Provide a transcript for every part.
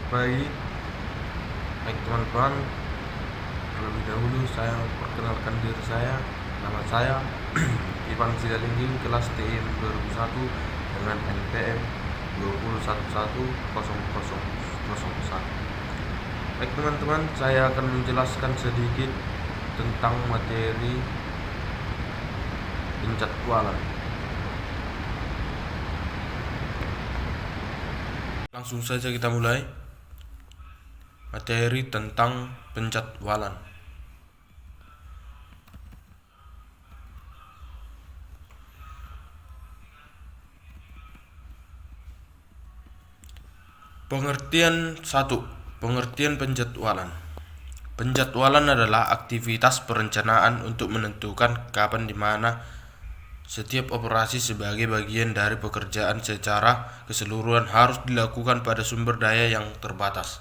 Baik, baik teman-teman, terlebih dahulu saya perkenalkan diri saya. Nama saya Ivan Sigalinggi, kelas TIM 2001 dengan NPM 201100001. Baik teman-teman, saya akan menjelaskan sedikit tentang materi penjadwalan. Langsung saja kita mulai. Materi tentang penjadwalan. Pengertian 1. Pengertian penjadwalan. Penjadwalan adalah aktivitas perencanaan untuk menentukan kapan di mana setiap operasi sebagai bagian dari pekerjaan secara keseluruhan harus dilakukan pada sumber daya yang terbatas.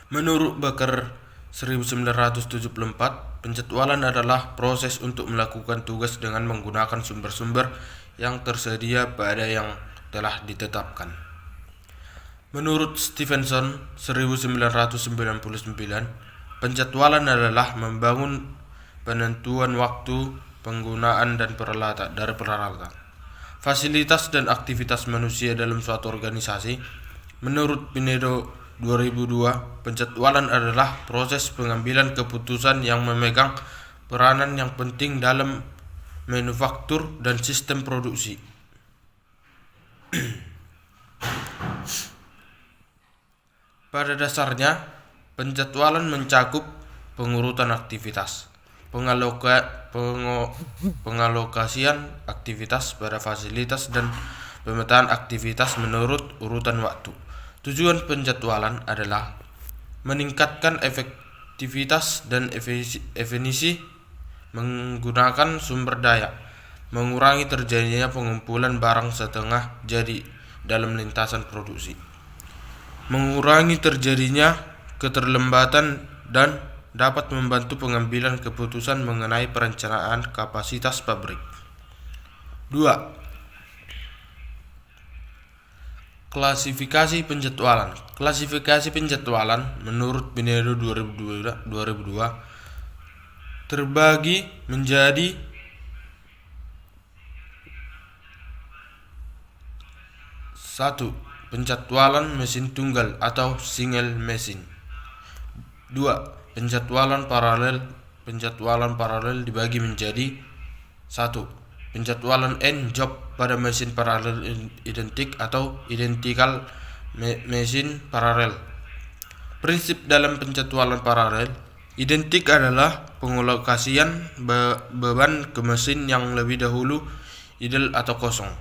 Menurut Becker 1974, penjadwalan adalah proses untuk melakukan tugas dengan menggunakan sumber-sumber yang tersedia pada yang telah ditetapkan. Menurut Stevenson 1999, penjadwalan adalah membangun penentuan waktu, penggunaan dan peralatan, fasilitas dan aktivitas manusia dalam suatu organisasi. Menurut Pinedo 2002, penjadwalan adalah proses pengambilan keputusan yang memegang peranan yang penting dalam manufaktur dan sistem produksi. Pada dasarnya, penjadwalan mencakup pengurutan aktivitas, pengalokasian aktivitas pada fasilitas dan pemetaan aktivitas menurut urutan waktu. Tujuan penjadwalan adalah meningkatkan efektivitas dan efisiensi menggunakan sumber daya, mengurangi terjadinya pengumpulan barang setengah jadi dalam lintasan produksi, mengurangi terjadinya keterlambatan dan dapat membantu pengambilan keputusan mengenai perencanaan kapasitas pabrik. 2. Klasifikasi penjadwalan. Klasifikasi penjadwalan menurut Pinedo 2002 terbagi menjadi 1. Penjadwalan mesin tunggal atau single machine. 2. Penjadwalan paralel. Penjadwalan paralel dibagi menjadi 1. Penjadwalan end job pada mesin paralel identik atau identical mesin paralel. Prinsip dalam penjadwalan paralel identik adalah pengalokasian beban ke mesin yang lebih dahulu idle atau kosong.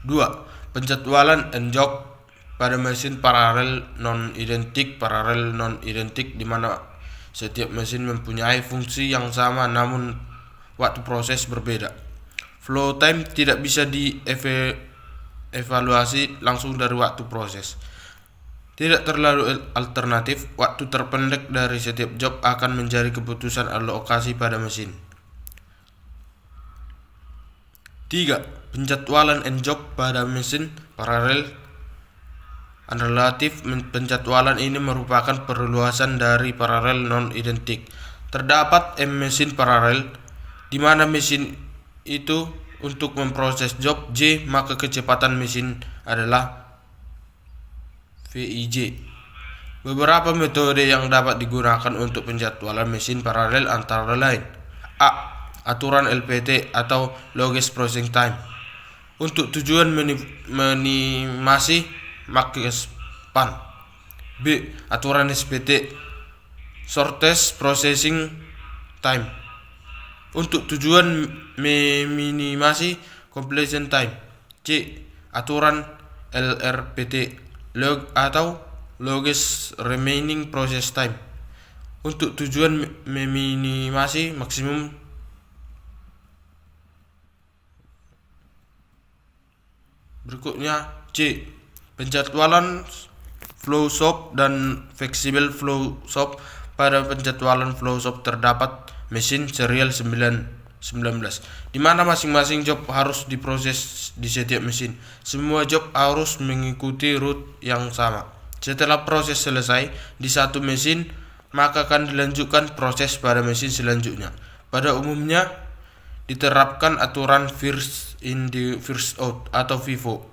2. Penjadwalan end job pada mesin paralel non-identik. Paralel non-identik di mana setiap mesin mempunyai fungsi yang sama namun waktu proses berbeda. Flow time tidak bisa dievaluasi langsung dari waktu proses. Tidak terlalu alternatif, waktu terpendek dari setiap job akan menjadi keputusan alokasi pada mesin. 3. Penjadwalan end job pada mesin paralel relatif. Penjadwalan ini merupakan perluasan dari paralel non-identik. Terdapat mesin paralel di mana mesin itu untuk memproses job J, maka kecepatan mesin adalah VIJ. Beberapa metode yang dapat digunakan untuk penjadwalan mesin paralel antara lain: A. Aturan LPT atau Longest Processing Time untuk tujuan minimasi max span. B. Aturan SPT Shortest Processing Time untuk tujuan meminimasi completion time. C. Aturan LRPT log atau Longest Remaining Process Time untuk tujuan meminimasi maksimum. Berikutnya C. Penjadwalan flow shop dan flexible flow shop. Pada penjadwalan flow shop terdapat mesin serial 9 di mana masing-masing job harus diproses di setiap mesin. Semua job harus mengikuti route yang sama. Setelah proses selesai di satu mesin, maka akan dilanjutkan proses pada mesin selanjutnya. Pada umumnya diterapkan aturan first in the first out atau FIFO,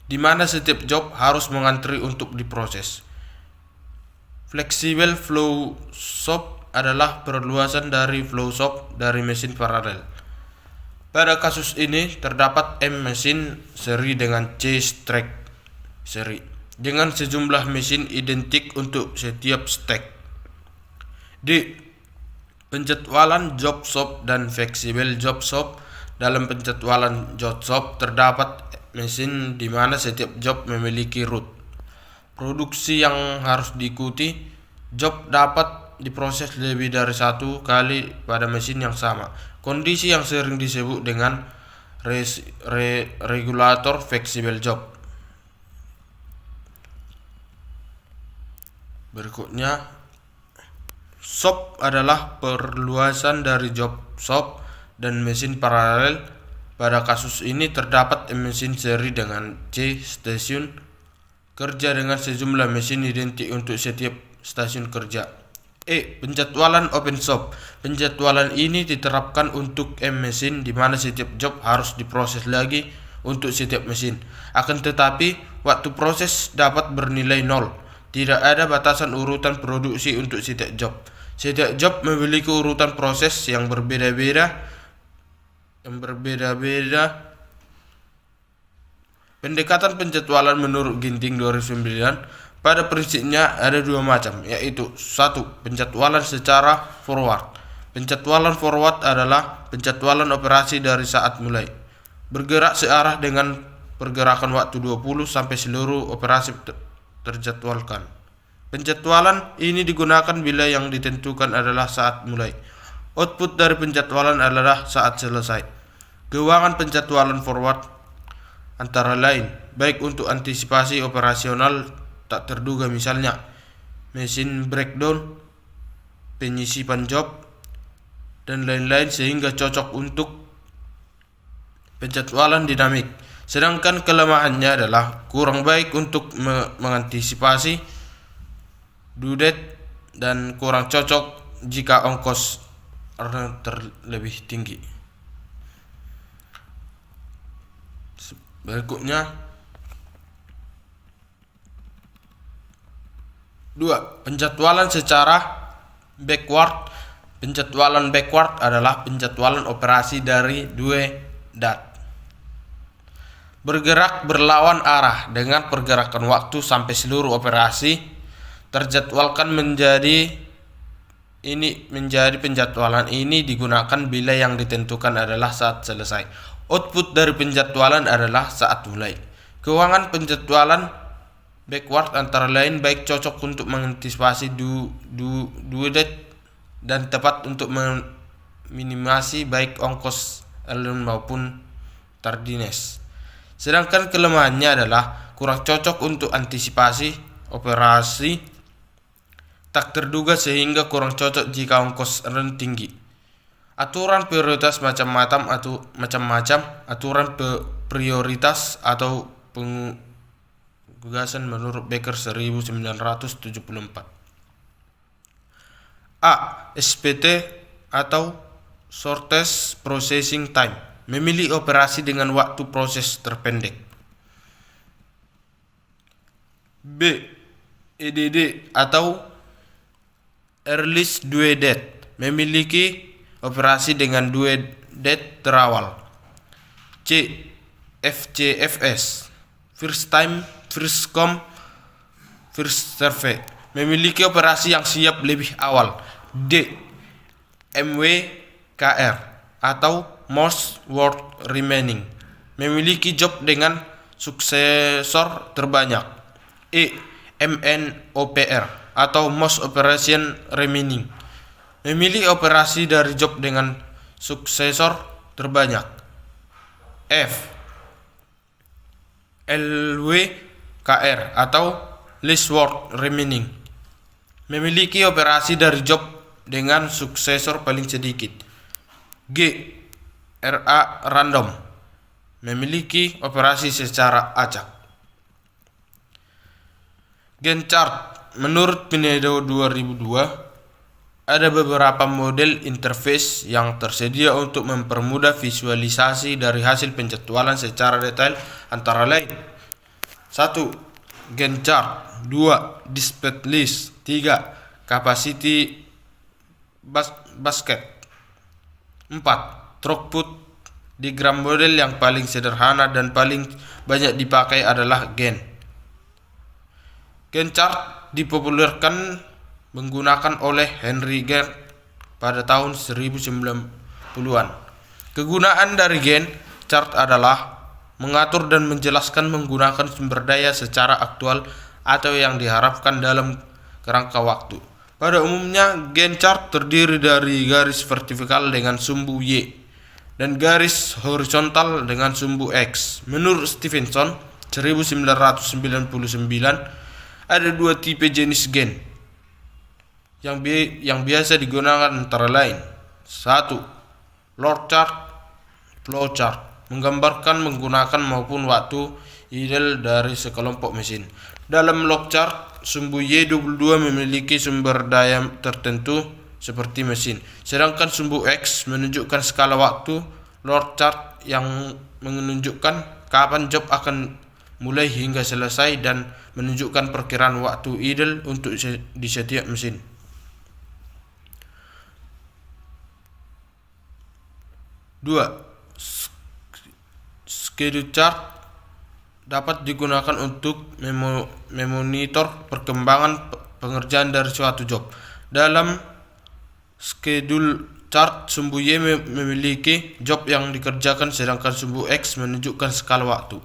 di mana setiap job harus mengantri untuk diproses. Flexible flow shop adalah perluasan dari flow shop dari mesin paralel. Pada kasus ini terdapat M mesin seri dengan C stack seri dengan sejumlah mesin identik untuk setiap stack. D. Penjadwalan job shop dan flexible job shop. Dalam penjadwalan job shop terdapat mesin di mana setiap job memiliki route produksi yang harus diikuti. Job dapat diproses lebih dari satu kali pada mesin yang sama. Kondisi yang sering disebut dengan regulator flexible job. Berikutnya, shop adalah perluasan dari job shop dan mesin paralel. Pada kasus ini terdapat mesin seri dengan C stasiun kerja dengan sejumlah mesin identik untuk setiap stasiun kerja. E. Penjadwalan open shop. Penjadwalan ini diterapkan untuk M mesin di mana setiap job harus diproses lagi untuk setiap mesin. Akan tetapi waktu proses dapat bernilai 0. Tidak ada batasan urutan produksi untuk setiap job. Setiap job memiliki urutan proses yang berbeda-beda. Pendekatan penjadwalan menurut Ginting 2009 pada prinsipnya ada dua macam, yaitu 1. Penjadwalan secara forward. Penjadwalan forward adalah penjadwalan operasi dari saat mulai bergerak searah dengan pergerakan waktu 20 sampai seluruh operasi terjadwalkan. Penjadwalan ini digunakan bila yang ditentukan adalah saat mulai. Output dari penjadwalan adalah saat selesai. Keuangan penjadwalan forward antara lain baik untuk antisipasi operasional tak terduga, misalnya mesin breakdown, penyisipan job, dan lain-lain, sehingga cocok untuk penjadwalan dinamik. Sedangkan kelemahannya adalah kurang baik untuk mengantisipasi due date dan kurang cocok jika ongkos terlebih tinggi. Berikutnya, 2. Penjadwalan secara backward. Penjadwalan backward adalah penjadwalan operasi dari due date bergerak berlawan arah dengan pergerakan waktu sampai seluruh operasi terjadwalkan. Menjadi penjadwalan ini digunakan bila yang ditentukan adalah saat selesai. Output dari penjadwalan adalah saat mulai. Keuangan penjadwalan backward antara lain baik cocok untuk mengantisipasi due date dan tepat untuk meminimasi baik ongkos alun maupun tardiness. Sedangkan kelemahannya adalah kurang cocok untuk antisipasi operasi tak terduga sehingga kurang cocok jika ongkos alun tinggi. Aturan prioritas macam-macam, aturan prioritas atau gagasan menurut Becker 1974. A. SPT atau Shortest Processing Time, memilih operasi dengan waktu proses terpendek. B. EDD atau Earliest Due Date, memiliki operasi dengan due date terawal. C. FCFS, First Time First Come First Serve, memiliki operasi yang siap lebih awal. D. MWKR atau Most Work Remaining, memiliki job dengan suksesor terbanyak. E. MNOPR atau Most Operation Remaining, memilih operasi dari job dengan suksesor terbanyak. F. LWKR atau Least Work Remaining, memiliki operasi dari job dengan suksesor paling sedikit. G. RA random, memiliki operasi secara acak. Gantt chart. Menurut Pinedo 2002, ada beberapa model interface yang tersedia untuk mempermudah visualisasi dari hasil penjadwalan secara detail, antara lain: 1. Gantt chart. 2. Dispatch list. 3. Capacity basket. 4. Throughput diagram. Model yang paling sederhana dan paling banyak dipakai adalah Gantt. Gantt chart dipopulerkan menggunakan oleh Henry Gantt pada tahun 1990-an. Kegunaan dari Gantt chart adalah mengatur dan menjelaskan menggunakan sumber daya secara aktual atau yang diharapkan dalam kerangka waktu. Pada umumnya, Gantt chart terdiri dari garis vertikal dengan sumbu Y dan garis horizontal dengan sumbu X. Menurut Stevenson 1999, ada dua tipe jenis Gantt yang biasa digunakan, antara lain: 1. Log chart, flow chart, menggambarkan menggunakan maupun waktu ideal dari sekelompok mesin. Dalam log chart, sumbu Y22 memiliki sumber daya tertentu seperti mesin, sedangkan sumbu X menunjukkan skala waktu. Log chart yang menunjukkan kapan job akan mulai hingga selesai dan menunjukkan perkiraan waktu ideal untuk di setiap mesin. 2. Schedule chart dapat digunakan untuk memonitor perkembangan pengerjaan dari suatu job. Dalam schedule chart, sumbu Y memiliki job yang dikerjakan, sedangkan sumbu X menunjukkan skala waktu.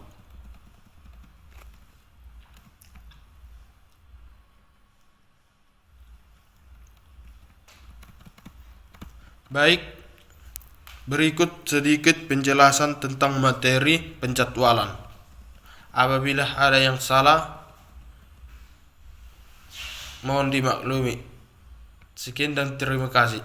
Baik, berikut sedikit penjelasan tentang materi penjadwalan. Apabila ada yang salah, mohon dimaklumi. Sekian dan terima kasih.